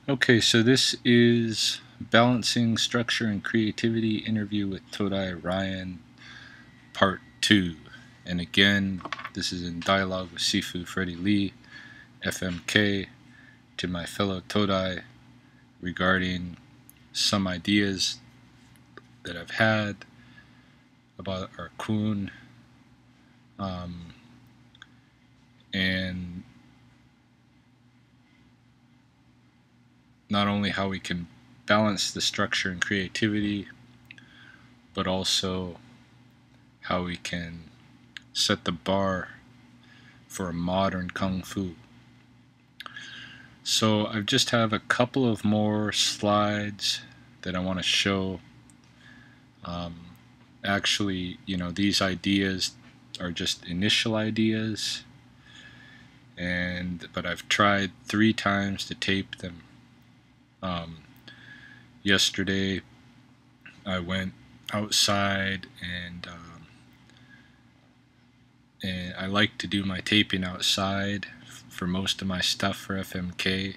Okay, so this is Balancing Structure and Creativity interview with Todai Ryan, part 2. And again, this is in dialogue with Sifu Freddie Lee, FMK, to my fellow Todai regarding some ideas that I've had about our kun, um, and not only how we can balance the structure and creativity, but also how we can set the bar for a modern kung fu. So I just have a couple of more slides that I want to show. Um, Actually, these ideas are just initial ideas, but I've tried 3 times to tape them. Um, Yesterday, I went outside and I like to do my taping outside for most of my stuff for FMK,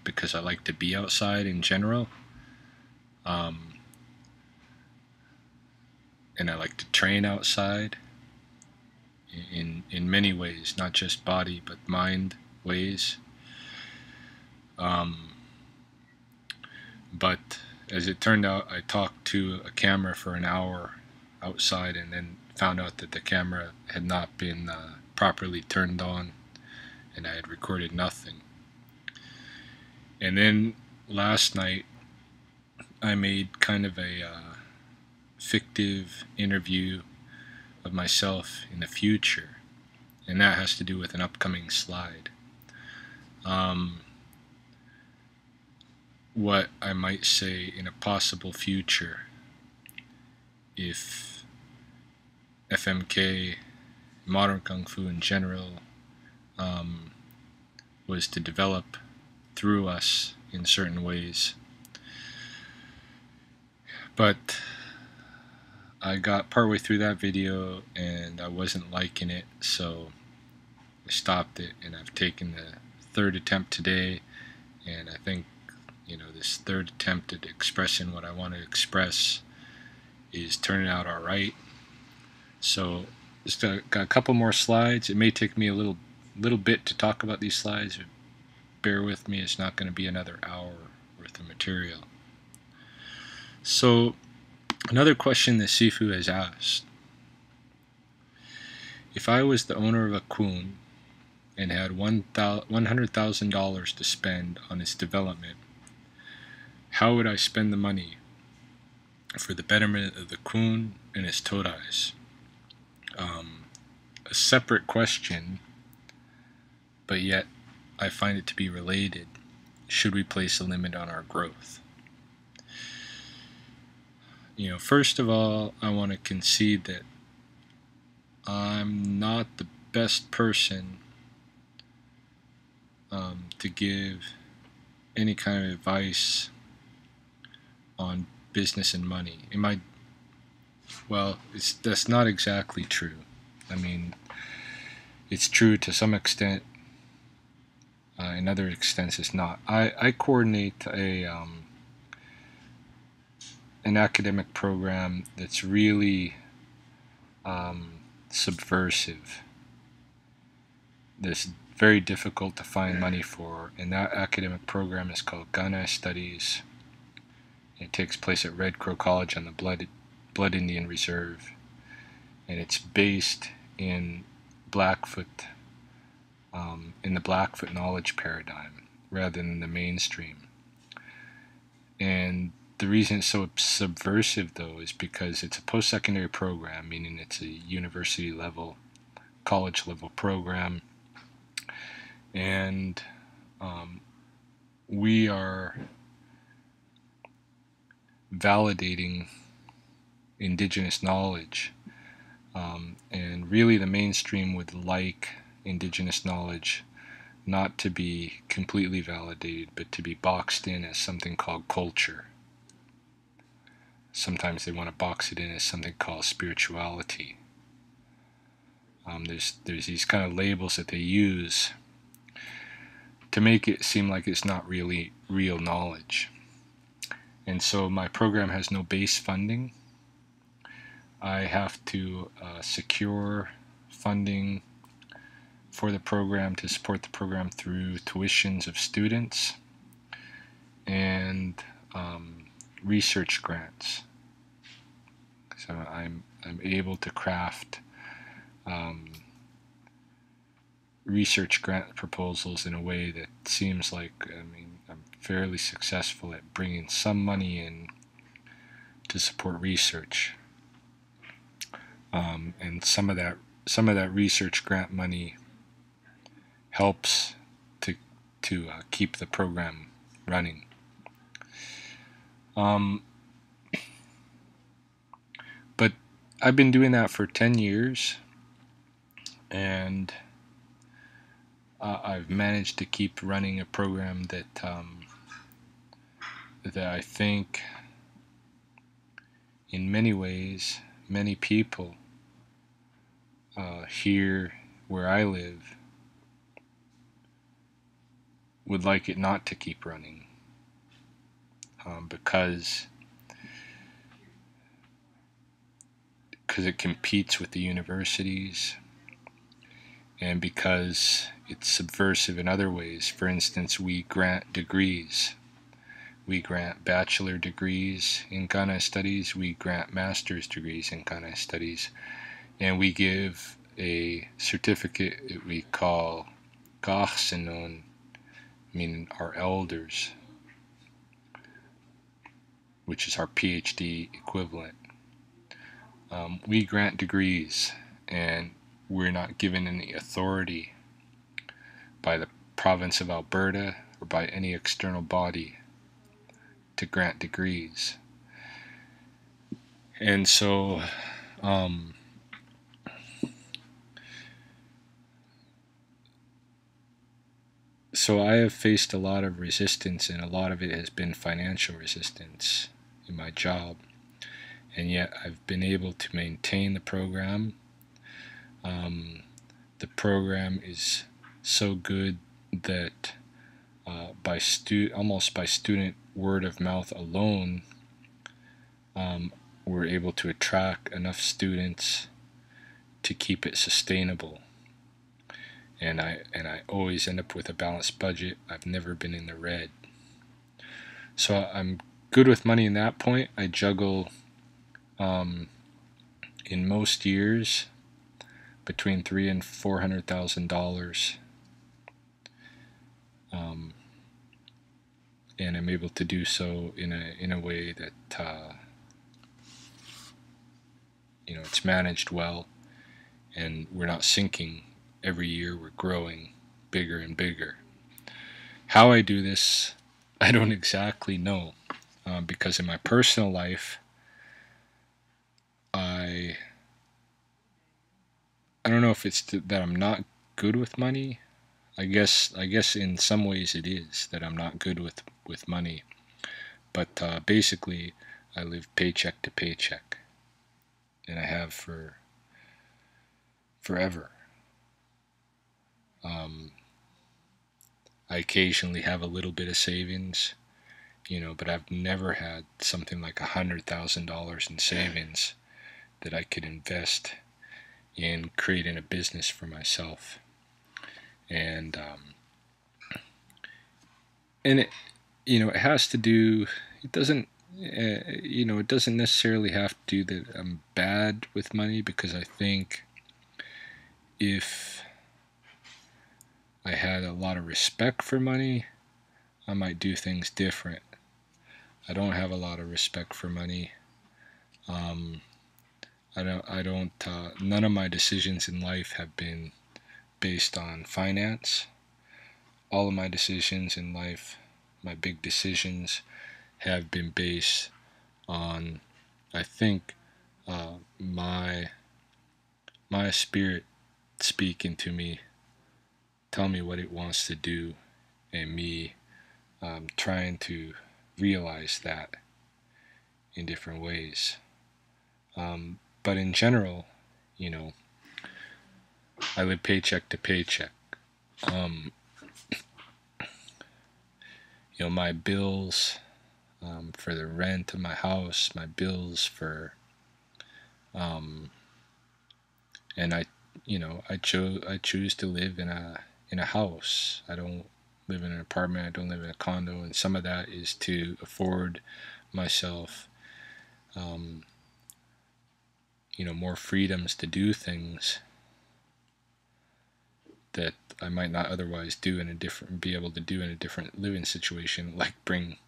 because I like to be outside in general, um, and I like to train outside in many ways, not just body but mind ways. Um, but as it turned out, I talked to a camera for an hour outside and then found out that the camera had not been properly turned on and I had recorded nothing. And then last night I made kind of a fictive interview of myself in the future, and that has to do with an upcoming slide. What I might say in a possible future if FMK, modern kung fu in general, was to develop through us in certain ways. But I got partway through that video and I wasn't liking it, so I stopped it, and I've taken the third attempt today, and I think this third attempt at expressing what I want to express is turning out alright. So just got a couple more slides. It may take me a little bit to talk about these slides. Bear with me, it's not going to be another hour worth of material. So another question that Sifu has asked: if I was the owner of a kun and had $100,000 to spend on its development, how would I spend the money for the betterment of the kun and its todais? A separate question, but yet I find it to be related. Should we place a limit on our growth? First of all, I want to concede that I'm not the best person to give any kind of advice on business and money. That's not exactly true. I mean, it's true to some extent. In other extents, it's not. I coordinate an academic program that's really subversive. That's very difficult to find money for, and that academic program is called Ghana Studies. It takes place at Red Crow College on the Blood Indian Reserve, and it's based in Blackfoot, in the Blackfoot knowledge paradigm rather than the mainstream. And the reason it's so subversive, though, is because it's a post-secondary program, meaning it's a university level, college level program, and we are validating indigenous knowledge, and really the mainstream would like indigenous knowledge not to be completely validated, but to be boxed in as something called culture. Sometimes they want to box it in as something called spirituality. There's these kind of labels that they use to make it seem like it's not really real knowledge. And so my program has no base funding. I have to secure funding for the program to support the program through tuitions of students and research grants. So I'm able to craft research grant proposals in a way that seems like, I'm fairly successful at bringing some money in to support research, and some of that research grant money helps to keep the program running. But I've been doing that for 10 years, and I've managed to keep running a program that I think in many ways, many people here where I live would like it not to keep running, because it competes with the universities, and because it's subversive in other ways. For instance, we grant degrees. We grant bachelor degrees in Ghana studies, we grant master's degrees in Ghana studies, and we give a certificate that we call Gachsenon, meaning our elders, which is our PhD equivalent. We grant degrees, and we're not given any authority by the province of Alberta or by any external body to grant degrees. And so I have faced a lot of resistance, and a lot of it has been financial resistance in my job, and yet I've been able to maintain the program. The program is so good that almost by student word of mouth alone, we're able to attract enough students to keep it sustainable. And I always end up with a balanced budget. I've never been in the red. So I'm good with money in that point. I juggle in most years between $300,000 and $400,000, and I'm able to do so in a way that it's managed well, and we're not sinking. Every year we're growing bigger and bigger. How I do this, I don't exactly know, because in my personal life, I don't know if it's that I'm not good with money. I guess in some ways it is that I'm not good with money. But basically, I live paycheck to paycheck, and I have for forever. I occasionally have a little bit of savings, but I've never had something like $100,000 in savings that I could invest in creating a business for myself. And it it has to do, it doesn't it doesn't necessarily have to do that I'm bad with money, because I think if I had a lot of respect for money, I might do things different. I don't have a lot of respect for money. None of my decisions in life have been based on finance. All of my decisions in life, my big decisions, have been based on, I think, my spirit speaking to me, tell me what it wants to do, and me trying to realize that in different ways. But in general, I live paycheck to paycheck. my bills for the rent of my house, my bills for, and I choose to live in a house. I don't live in an apartment. I don't live in a condo, and some of that is to afford myself, um, more freedoms to do things that I might not otherwise be able to do in a different living situation, like bring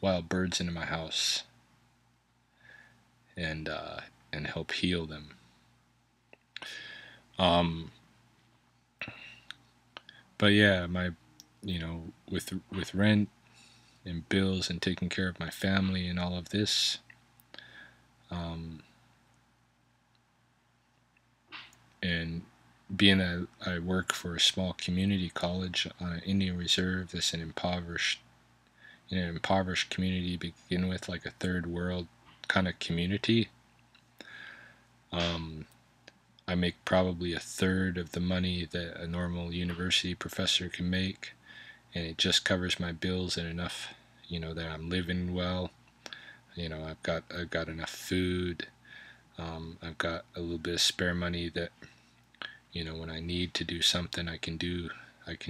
wild birds into my house and help heal them. Um, but yeah, with rent and bills and taking care of my family and all of this, um, and being that I work for a small community college on an Indian reserve that's in an impoverished community to begin with, like a third world kind of community. Um, I make probably a third of the money that a normal university professor can make, and it just covers my bills and enough, that I'm living well. I've got enough food. I've got a little bit of spare money that, when I need to do something, I can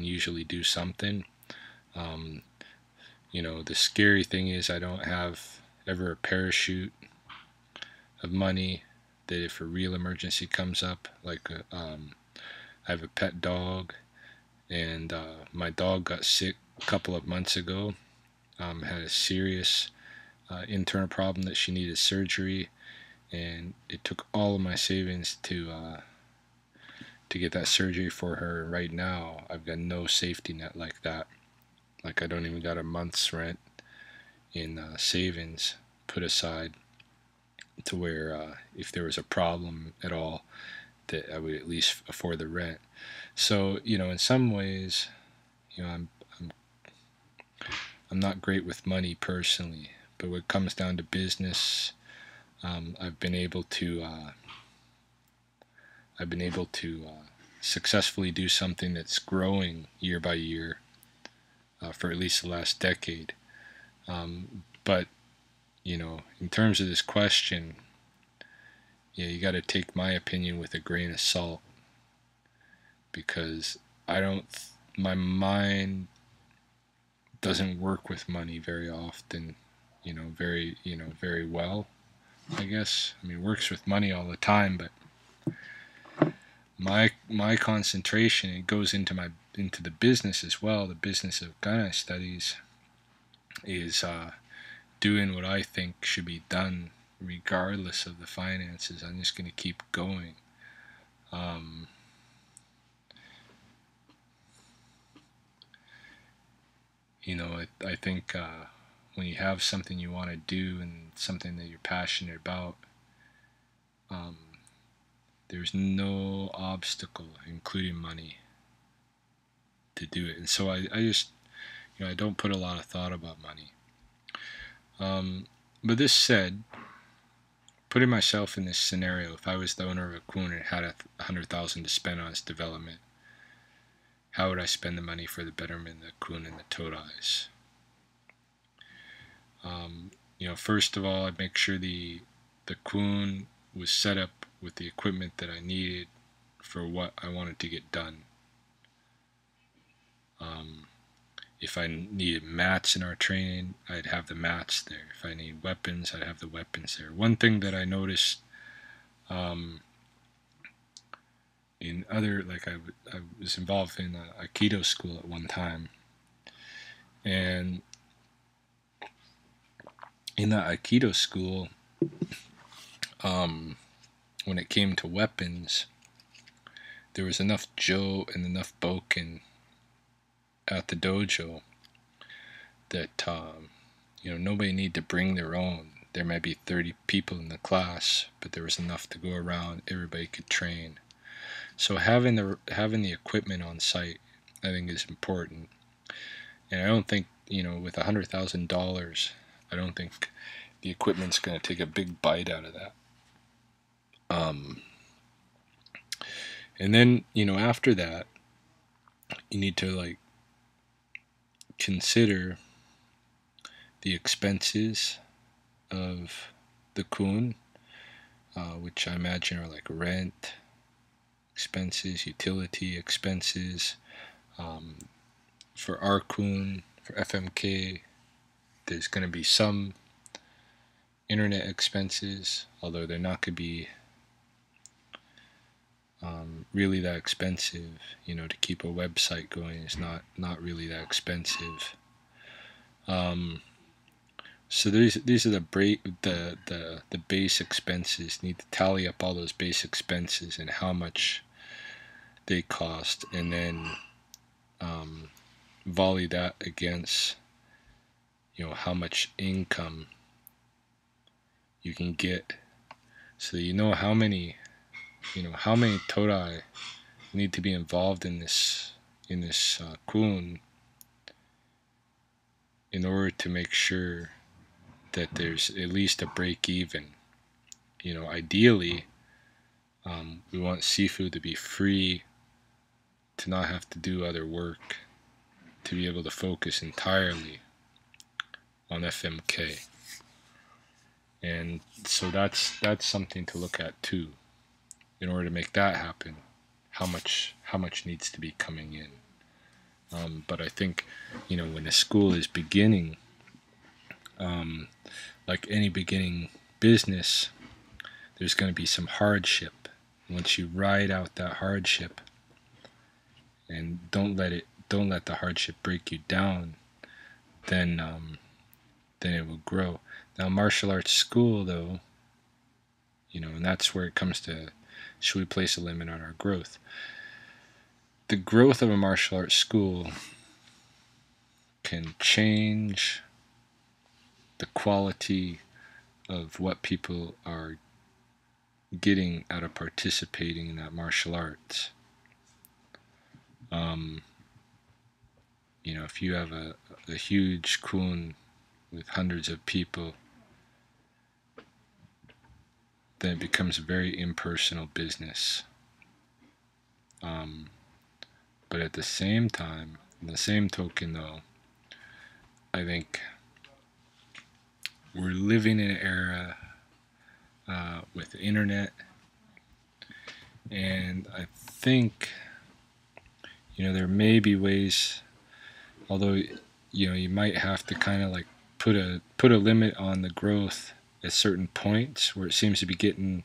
usually do something. Um, the scary thing is I don't have ever a parachute of money that if a real emergency comes up, like I have a pet dog, and my dog got sick a couple of months ago, had a serious internal problem that she needed surgery, and it took all of my savings to get that surgery for her. Right now, I've got no safety net like that. Like I don't even got a month's rent in savings put aside to where if there was a problem at all, that I would at least afford the rent. So in some ways, I'm I'm not great with money personally, but when it comes down to business, I've been able to successfully do something that's growing year by year for at least the last decade. But in terms of this question, yeah, you got to take my opinion with a grain of salt, because I don't. My mind doesn't work with money very often. Very well. I guess. I mean, it works with money all the time, but my concentration, it goes into the business as well. The business of Ghana studies is doing what I think should be done regardless of the finances. I'm just going to keep going. Um, I think when you have something you want to do and something that you're passionate about, um, there's no obstacle, including money, to do it. And so I just, I don't put a lot of thought about money. But this said, putting myself in this scenario, if I was the owner of a Kun and had $100,000 to spend on its development, how would I spend the money for the betterment of the Kun and the Todais? First of all, I'd make sure the Kun was set up with the equipment that I needed for what I wanted to get done. If I needed mats in our training, I'd have the mats there. If I need weapons, I'd have the weapons there. One thing that I noticed in other, like I was involved in Aikido school at one time, and in that Aikido school, when it came to weapons, there was enough Jo and enough Boken at the dojo that nobody needed to bring their own. There might be 30 people in the class, but there was enough to go around. Everybody could train. So having the equipment on site, I think, is important. And I don't think with $100,000, I don't think the equipment's going to take a big bite out of that. And then after that, you need to consider the expenses of the kun, which I imagine are like rent expenses, utility expenses. For our kun, for FMK, there's going to be some internet expenses, although they're not going to be really that expensive. To keep a website going is not really that expensive. So these are the base expenses. You need to tally up all those base expenses and how much they cost, and then volley that against how much income you can get, so you know how many todai need to be involved in this kun in order to make sure that there's at least a break even. Ideally, we want Sifu to be free, to not have to do other work, to be able to focus entirely on FMK. And so that's something to look at too. In order to make that happen, how much needs to be coming in. But I think when a school is beginning, like any beginning business, there's going to be some hardship. Once you ride out that hardship, and don't let the hardship break you down, then it will grow. Now, martial arts school, though, and that's where it comes to, should we place a limit on our growth? The growth of a martial arts school can change the quality of what people are getting out of participating in that martial arts. If you have a huge kun with hundreds of people, then it becomes a very impersonal business. But at the same time, in the same token though, I think we're living in an era with the internet, and I think there may be ways, although you might have to kind of like put a limit on the growth at certain points where it seems to be getting,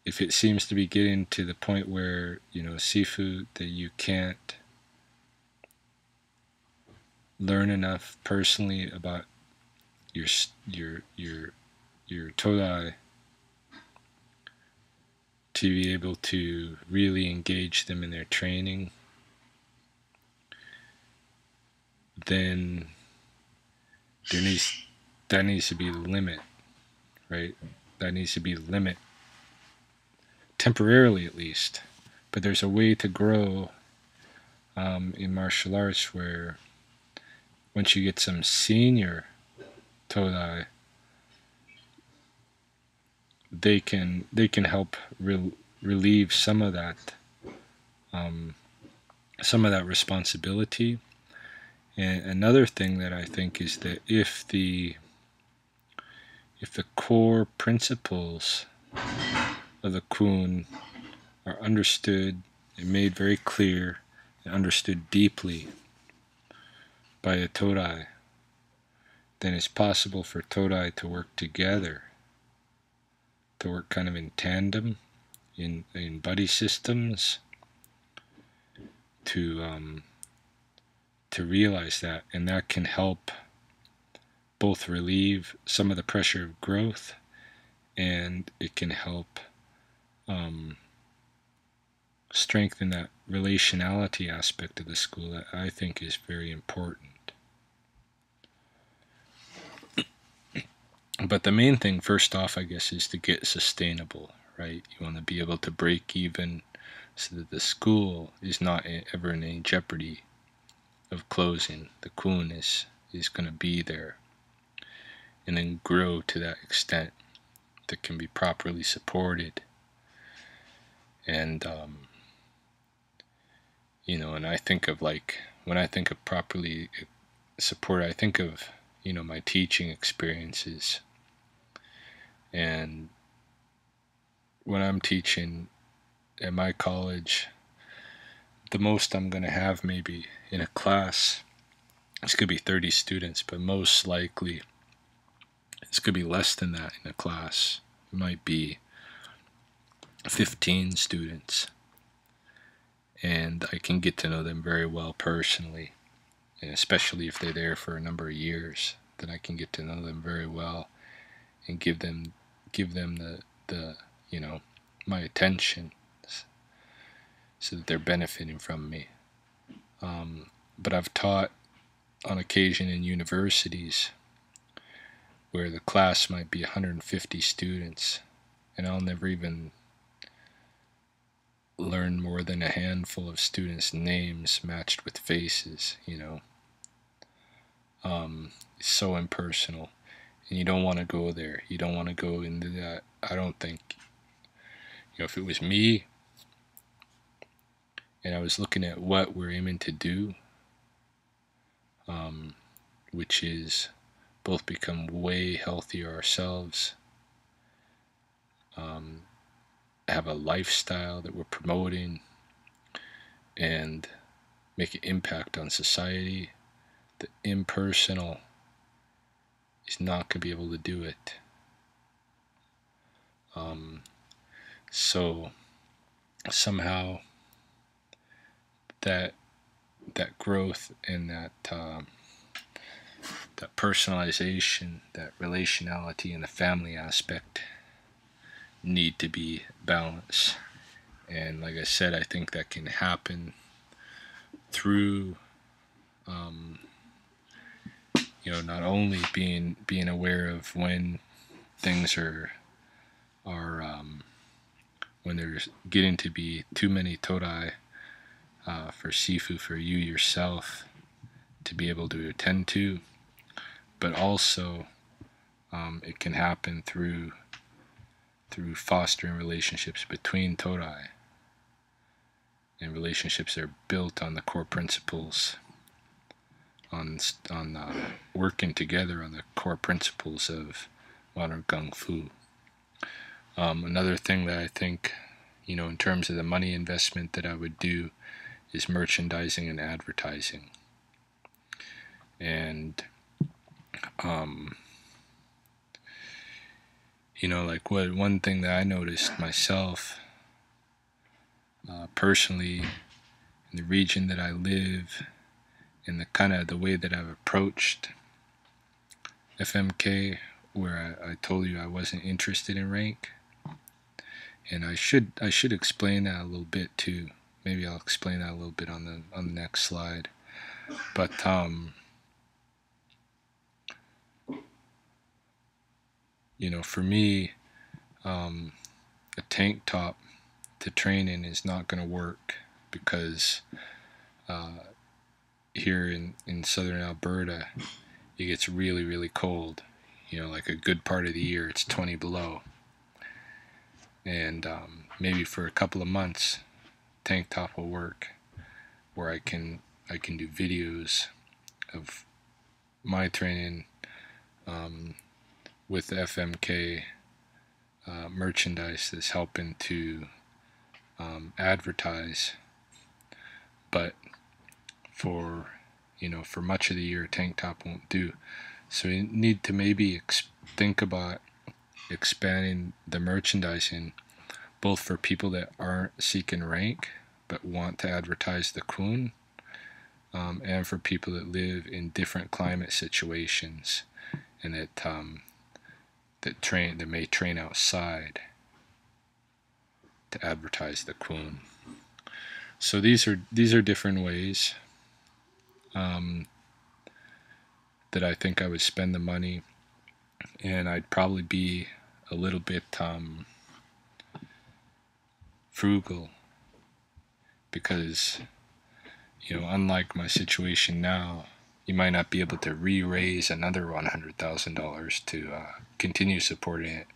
if it seems to be getting to the point where Sifu, that you can't learn enough personally about your todai to be able to really engage them in their training, then that needs to be the limit, right? That needs to be the limit, temporarily at least. But there's a way to grow in martial arts where once you get some senior todai, they can help relieve some of that responsibility. And another thing that I think is that if the core principles of the kun are understood and made very clear and understood deeply by the todai, then it's possible for todai to work together, to work kind of in tandem, in buddy systems, to realize that, and that can help both relieve some of the pressure of growth, and it can help strengthen that relationality aspect of the school that I think is very important. But the main thing, first off, I guess, is to get sustainable, right? You want to be able to break even so that the school is not ever in any jeopardy of closing. The kun is going to be there and then grow to that extent that can be properly supported. And and I think of like when I think of properly support, I think of, my teaching experiences. And when I'm teaching at my college, the most I'm going to have maybe in a class, it's going to be 30 students, but most likely it's going to be less than that in a class. It might be 15 students. And I can get to know them very well personally, and especially if they're there for a number of years, then I can get to know them very well and give them the my attention, so that they're benefiting from me. But I've taught on occasion in universities where the class might be 150 students, and I'll never even learn more than a handful of students' names matched with faces. It's so impersonal, and you don't want to go there. You don't want to go into that. I don't think, if it was me and I was looking at what we're aiming to do, which is both become way healthier ourselves, have a lifestyle that we're promoting, and make an impact on society, the impersonal is not going to be able to do it. So somehow that growth and that personalization, that relationality, and the family aspect need to be balanced. And like I said, I think that can happen through not only being aware of when things are when there's getting to be too many todai for sifu for you yourself to be able to attend to, but also it can happen through fostering relationships between todai, and relationships that are built on the core principles, on working together on the core principles of modern Kung Fu. Another thing that I think, in terms of the money investment that I would do, is merchandising and advertising. And like one thing that I noticed myself personally in the region that I live, and the way that I've approached FMK, where I told you I wasn't interested in rank, and I should explain that a little bit too. Maybe I'll explain that a little bit on the next slide. But for me, a tank top to train in is not going to work, because here in southern Alberta, it gets really, really cold. Like a good part of the year, it's 20 below. And maybe for a couple of months, tank top will work, where I can do videos of my training with the FMK merchandise that's helping to advertise. But for much of the year, tank top won't do. So you need to maybe think about expanding the merchandising, both for people that aren't seeking rank but want to advertise the Kun, and for people that live in different climate situations, and that may train outside to advertise the Kun. So these are different ways that I think I would spend the money, and I'd probably be a little bit frugal, because unlike my situation now, you might not be able to re-raise another $100,000 to continue supporting it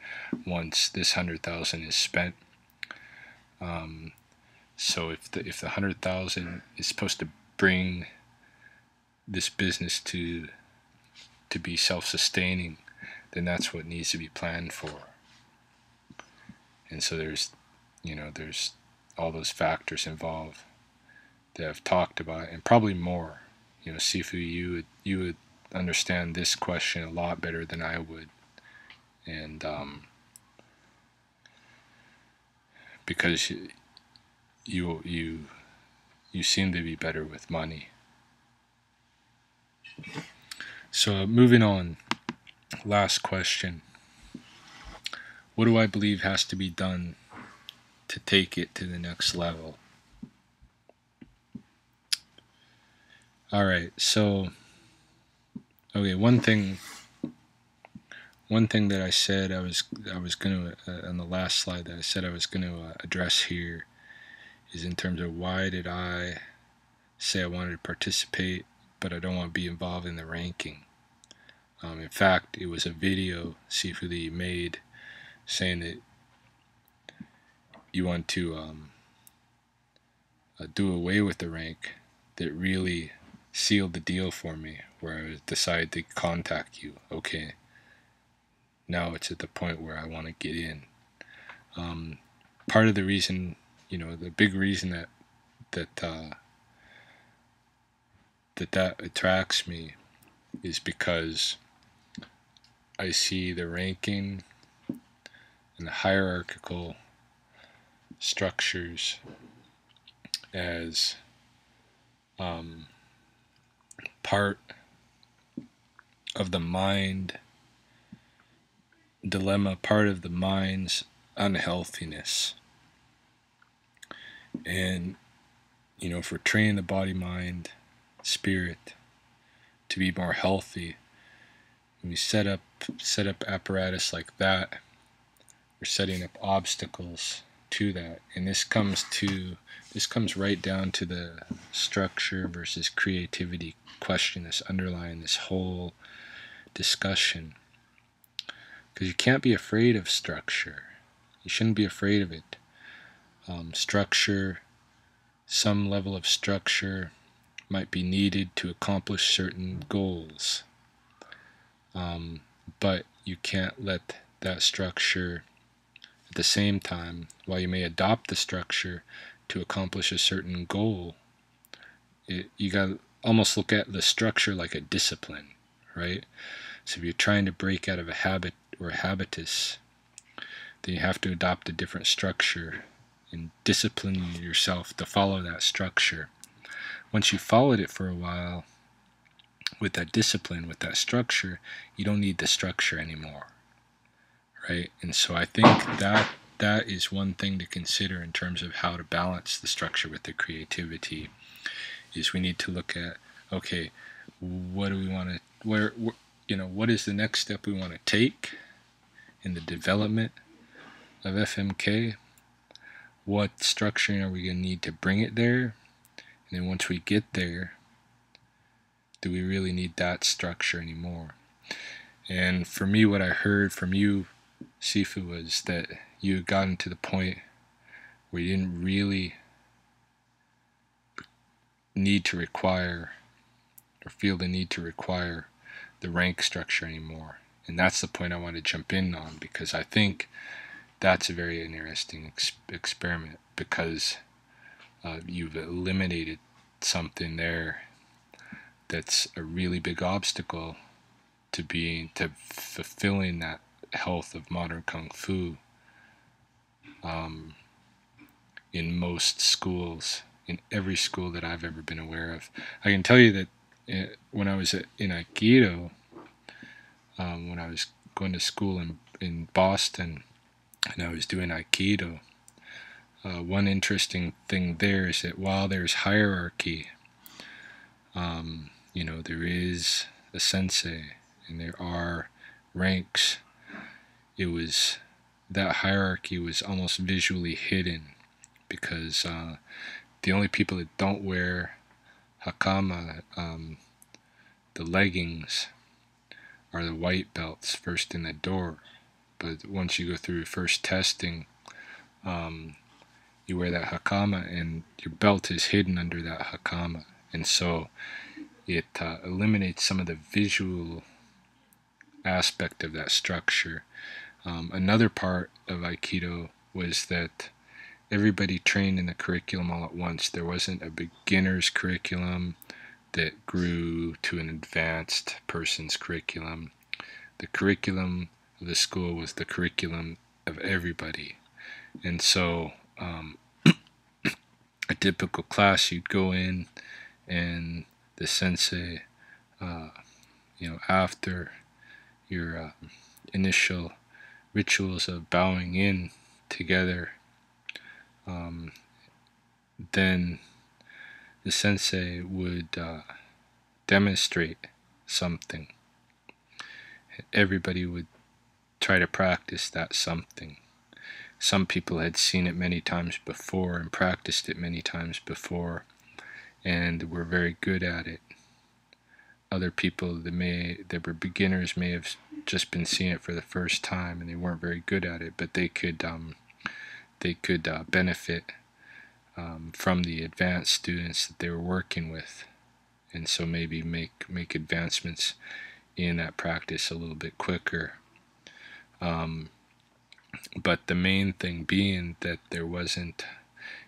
once this $100,000 is spent. So if the $100,000 is supposed to bring this business to be self-sustaining, then that's what needs to be planned for. And so there's all those factors involved that I've talked about, and probably more. Sifu, you would understand this question a lot better than I would, and because you seem to be better with money. So moving on, last question. What do I believe has to be done to take it to the next level? All right, so okay, one thing that I said I was going to on the last slide that I said I was going to address here is in terms of why did I say I wanted to participate, but I don't want to be involved in the ranking. In fact, it was a video Sifu that you made saying that you want to do away with the rank that really sealed the deal for me, where I decided to contact you. Okay, now it's at the point where I want to get in. Part of the reason, the big reason that attracts me is because I see the ranking and the hierarchical structures as part of the mind dilemma, part of the mind's unhealthiness. And if we're training the body, mind, spirit to be more healthy, when we set up apparatus like that, we're setting up obstacles to that. And this comes right down to the structure versus creativity question that's underlying this whole discussion. Because you can't be afraid of structure. You shouldn't be afraid of it. Structure, some level of structure might be needed to accomplish certain goals. But you can't let that structure, at the same time, while you may adopt the structure to accomplish a certain goal, you got to almost look at the structure like a discipline, right? So if you're trying to break out of a habit or a habitus, then you have to adopt a different structure and discipline yourself to follow that structure. Once you've followed it for a while, with that discipline, with that structure, you don't need the structure anymore, right? And so I think that is one thing to consider in terms of how to balance the structure with the creativity, is we need to look at, okay, what do we want to, what is the next step we want to take in the development of FMK? What structuring are we going to need to bring it there? And then once we get there, do we really need that structure anymore? And for me, what I heard from you, Sifu, was that you had gotten to the point where you didn't really need to require or feel the need to require the rank structure anymore. And that's the point I want to jump in on, because I think that's a very interesting experiment, because you've eliminated something there that's a really big obstacle to fulfilling that health of modern kung fu in most schools, in every school that I've ever been aware of. I can tell you that when I was in Aikido, when I was going to school in Boston and I was doing Aikido, one interesting thing there is that while there's hierarchy, there is a sensei and there are ranks, that hierarchy was almost visually hidden, because the only people that don't wear hakama, the leggings, are the white belts first in the door. But once you go through first testing, you wear that hakama and your belt is hidden under that hakama. And so it eliminates some of the visual aspect of that structure. Another part of Aikido was that everybody trained in the curriculum all at once. There wasn't a beginner's curriculum that grew to an advanced person's curriculum. The curriculum of the school was the curriculum of everybody. And so a typical class, you'd go in and the sensei, after your initial rituals of bowing in together, then the sensei would demonstrate something. Everybody would try to practice that something. Some people had seen it many times before and practiced it many times before and were very good at it. Other people that were beginners may have just been seeing it for the first time and they weren't very good at it, but they could benefit from the advanced students that they were working with, and so maybe make advancements in that practice a little bit quicker. But the main thing being that there wasn't,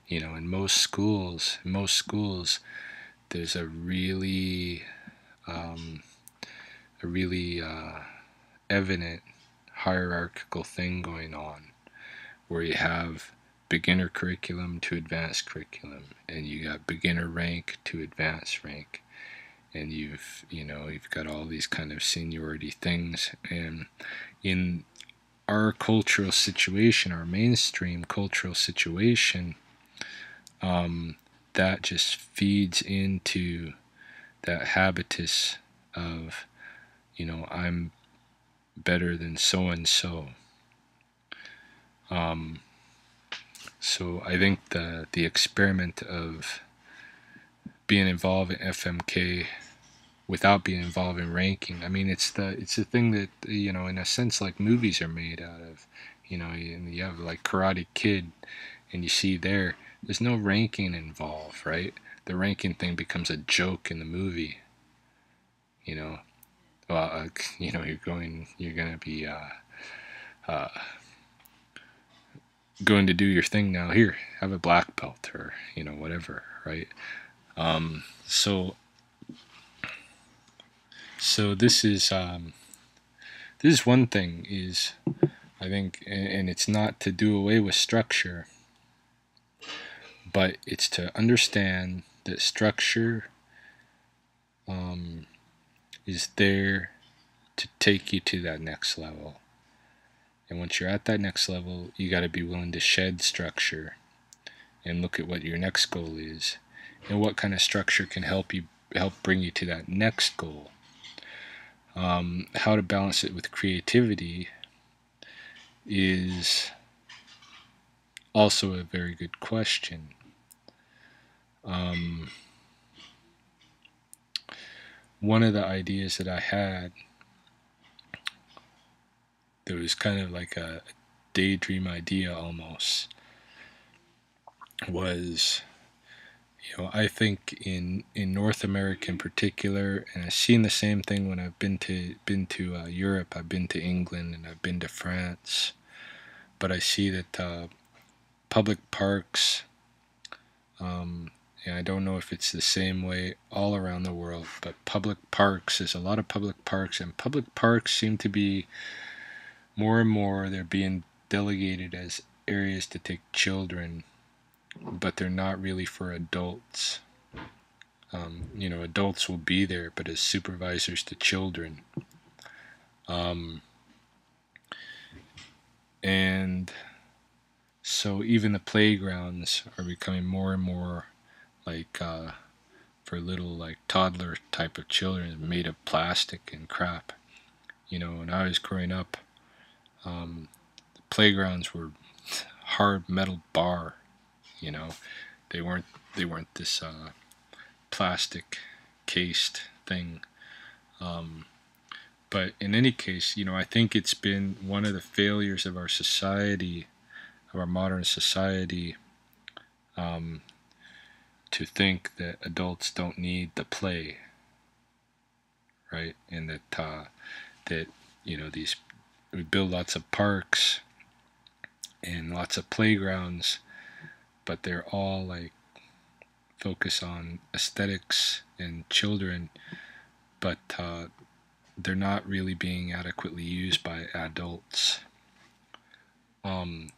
in most schools, there's a really evident hierarchical thing going on, where you have beginner curriculum to advanced curriculum, and you got beginner rank to advanced rank, and you've got all these kind of seniority things. And in our cultural situation, our mainstream cultural situation, that just feeds into that habitus of, I'm better than so and so. So I think the experiment of being involved in FMK without being involved in ranking, it's the thing that, in a sense, like movies are made out of. And you have like Karate Kid, and you see there's no ranking involved, right? The ranking thing becomes a joke in the movie. Well, you're gonna be going to do your thing now. Here, have a black belt, or whatever, right? So this is one thing, is I think, and it's not to do away with structure, but it's to understand that structure is there to take you to that next level. And once you're at that next level, you got to be willing to shed structure and look at what your next goal is, and what kind of structure can help bring you to that next goal. How to balance it with creativity is also a very good question. One of the ideas that I had, there was kind of like a daydream idea almost, was, I think in North America in particular, and I've seen the same thing when I've been to Europe. I've been to England and I've been to France, but I see that public parks, and I don't know if it's the same way all around the world, but public parks, there's a lot of public parks, and public parks seem to be more and more, they're being delegated as areas to take children, but they're not really for adults. Adults will be there, but as supervisors to children. And so even the playgrounds are becoming more and more like for little like toddler type of children, made of plastic and crap. When I was growing up, the playgrounds were hard metal bar. They weren't this plastic cased thing. But in any case, I think it's been one of the failures of our society, of our modern society, to think that adults don't need the play. right? And that these we build lots of parks and lots of playgrounds, but they're all like focus on aesthetics and children, but they're not really being adequately used by adults. Um,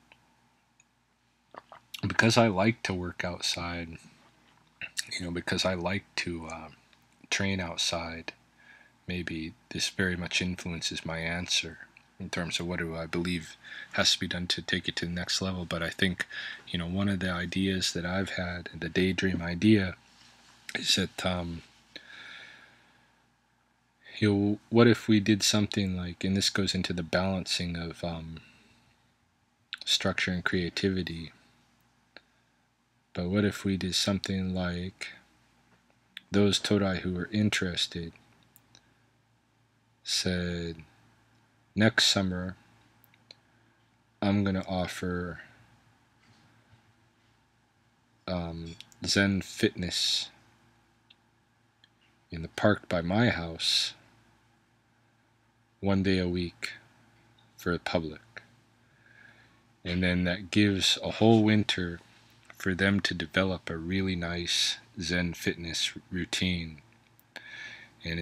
because I like to work outside, because I like to train outside, maybe this very much influences my answer in terms of what do I believe has to be done to take it to the next level. But I think, one of the ideas that I've had, the daydream idea, is that, what if we did something like, and this goes into the balancing of structure and creativity, but what if we did something like those Todai who were interested said, next summer I'm going to offer Zen fitness in the park by my house 1 day a week for the public. And then that gives a whole winter for them to develop a really nice Zen fitness routine. And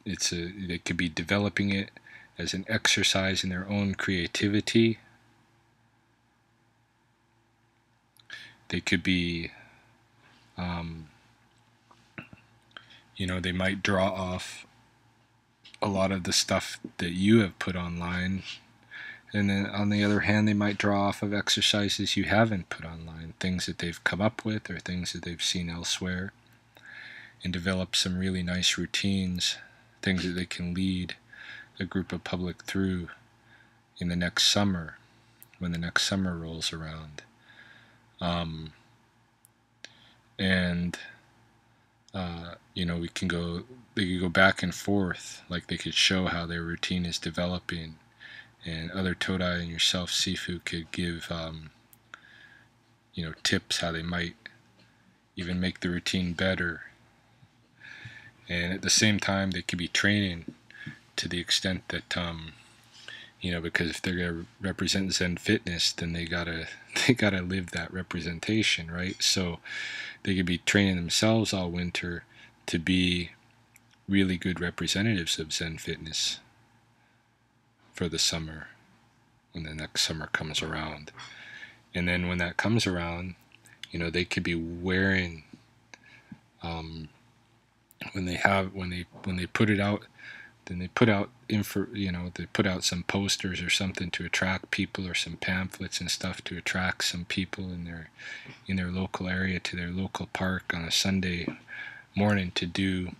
they could be developing it as an exercise in their own creativity. They could be, they might draw off a lot of the stuff that you have put online. And then on the other hand, they might draw off of exercises you haven't put online, things that they've come up with or things that they've seen elsewhere, and develop some really nice routines, things that they can lead a group of public through in the next summer, when the next summer rolls around. They could go back and forth, like they could show how their routine is developing, and other Todai and yourself, Sifu, could give, tips how they might even make the routine better. And at the same time, they could be training to the extent that, because if they're gonna represent Zen fitness, then they gotta live that representation, right? So they could be training themselves all winter to be really good representatives of Zen fitness for the summer, when the next summer comes around. And then when that comes around, they could be wearing, when they put it out, then they put out they put out some posters or something to attract people, or some pamphlets and stuff to attract some people in their local area to their local park on a Sunday morning to do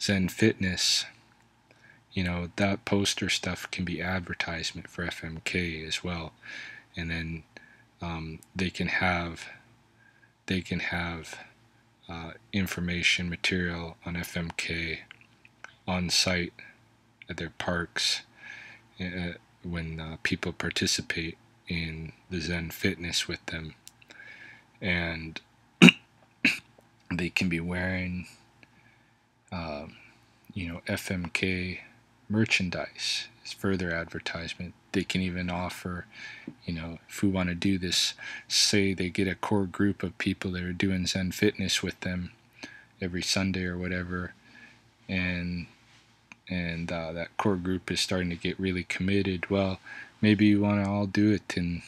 Zen fitness. That poster stuff can be advertisement for FMK as well. And then they can have information material on FMK on site at their parks when people participate in the Zen fitness with them. And they can be wearing FMK merchandise as further advertisement. They can even offer, if we want to do this, say they get a core group of people that are doing Zen fitness with them every Sunday or whatever, and that core group is starting to get really committed. Well, maybe you want to all do it in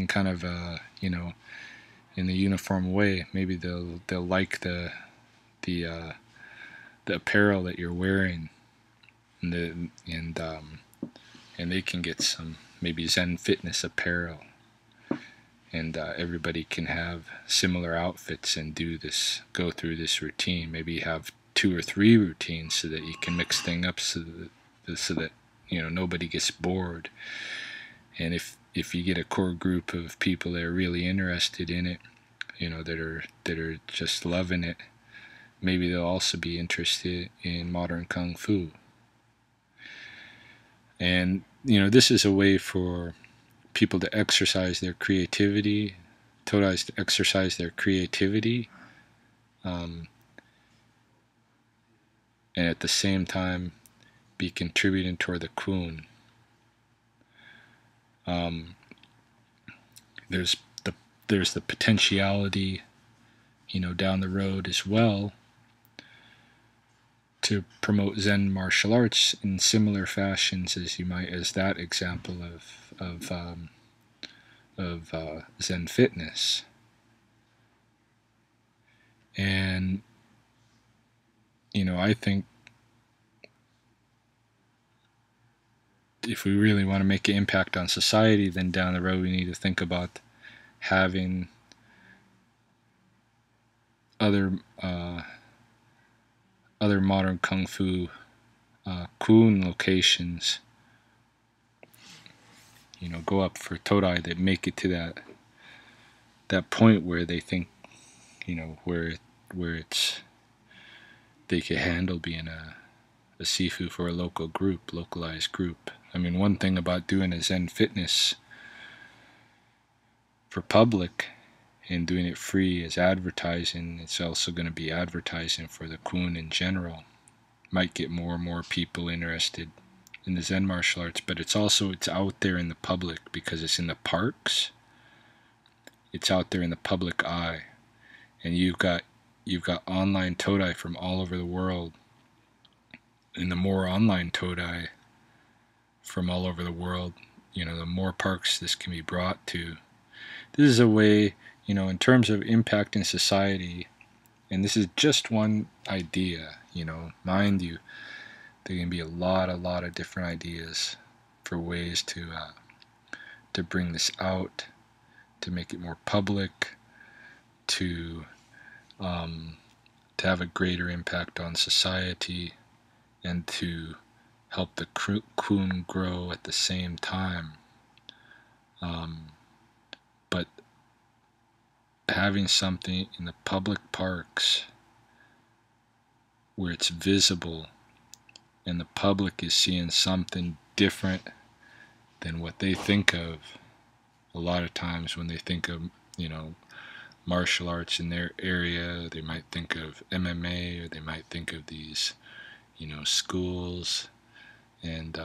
kind of a, in a uniform way. Maybe they'll like the apparel that you're wearing, and they can get some maybe Zen fitness apparel, and everybody can have similar outfits and go through this routine. Maybe have 2 or 3 routines so that you can mix things up so that nobody gets bored. And if you get a core group of people that are really interested in it, that are just loving it, maybe they'll also be interested in modern Kung Fu. And this is a way for people to exercise their creativity, Todais to exercise their creativity, and at the same time be contributing toward the Kun. There's the there's the potentiality, down the road as well, to promote Zen martial arts in similar fashions as that example of Zen fitness. And I think if we really want to make an impact on society, then down the road we need to think about having other modern kung fu kun locations, go up for Todai that make it to that point where they think, where it's they can handle being a Sifu for a localized group. I mean, one thing about doing a Zen fitness for public and doing it free as advertising, it's also going to be advertising for the Kun in general. Might get more and more people interested in the Zen martial arts, but it's out there in the public because it's in the parks. It's out there in the public eye, and you've got online Todai from all over the world, and the more online Todai from all over the world, the more parks this can be brought to. This is a way, in terms of impact in society, and this is just one idea, mind you, there can be a lot of different ideas for ways to bring this out, to make it more public, to have a greater impact on society, and to help the Kun grow at the same time. But having something in the public parks where it's visible and the public is seeing something different than what they think of a lot of times when they think of, martial arts in their area. They might think of MMA, or they might think of these, schools, and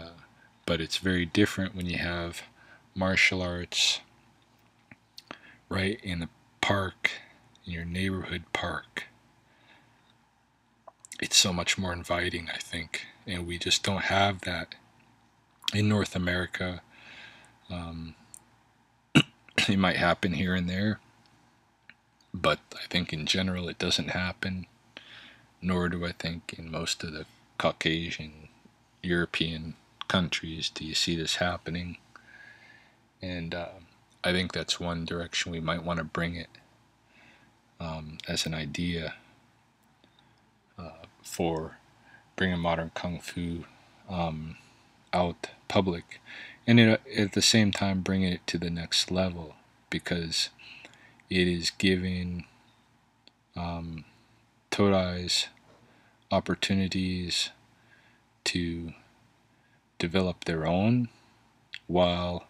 but it's very different when you have martial arts right in the park, in your neighborhood park. It's so much more inviting, I think, and we just don't have that in North America. It might happen here and there, but I think in general it doesn't happen, nor do I think in most of the Caucasian European countries do you see this happening. And I think that's one direction we might want to bring it as an idea for bringing modern kung fu out public, and at the same time bringing it to the next level, because it is giving Todais opportunities to develop their own while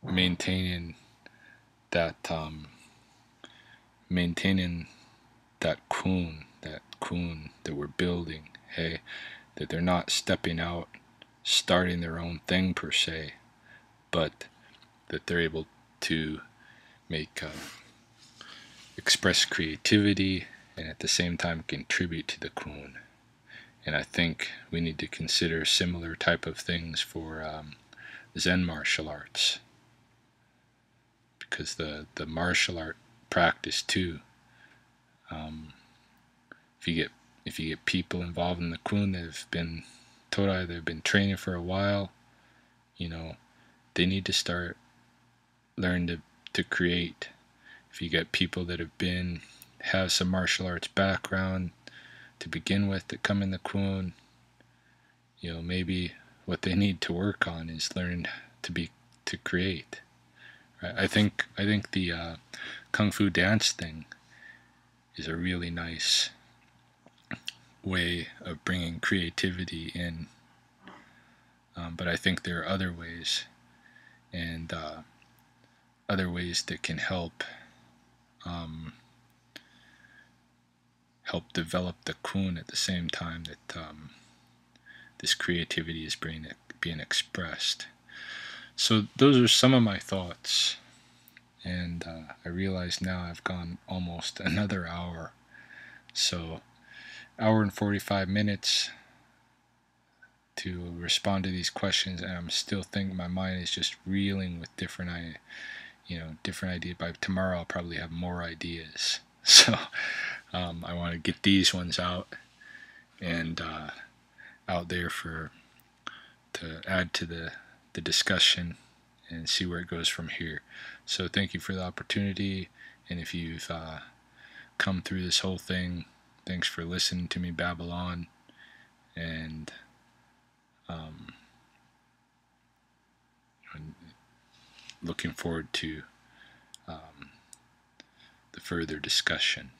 maintaining that kun that we're building. Hey, that they're not stepping out, starting their own thing per se, but that they're able to make express creativity and at the same time contribute to the kun. And I think we need to consider similar type of things for Zen martial arts, because the martial art practice too, if you get people involved in the kun that have been Todai, they've been training for a while, they need to start learn to create. If you get people that have some martial arts background to begin with that come in the kun, maybe what they need to work on is learn to create. Right? I think the kung fu dance thing is a really nice way of bringing creativity in, but I think there are other ways, and other ways that can help help develop the kun at the same time that this creativity is being expressed. So those are some of my thoughts, and I realize now I've gone almost another hour. So hour and 45 minutes to respond to these questions, and I'm still thinking, my mind is just reeling with different ideas. By tomorrow I'll probably have more ideas. So I want to get these ones out and out there to add to the discussion and see where it goes from here. So thank you for the opportunity, and if you've come through this whole thing, thanks for listening to me babble on, and I'm looking forward to the further discussion.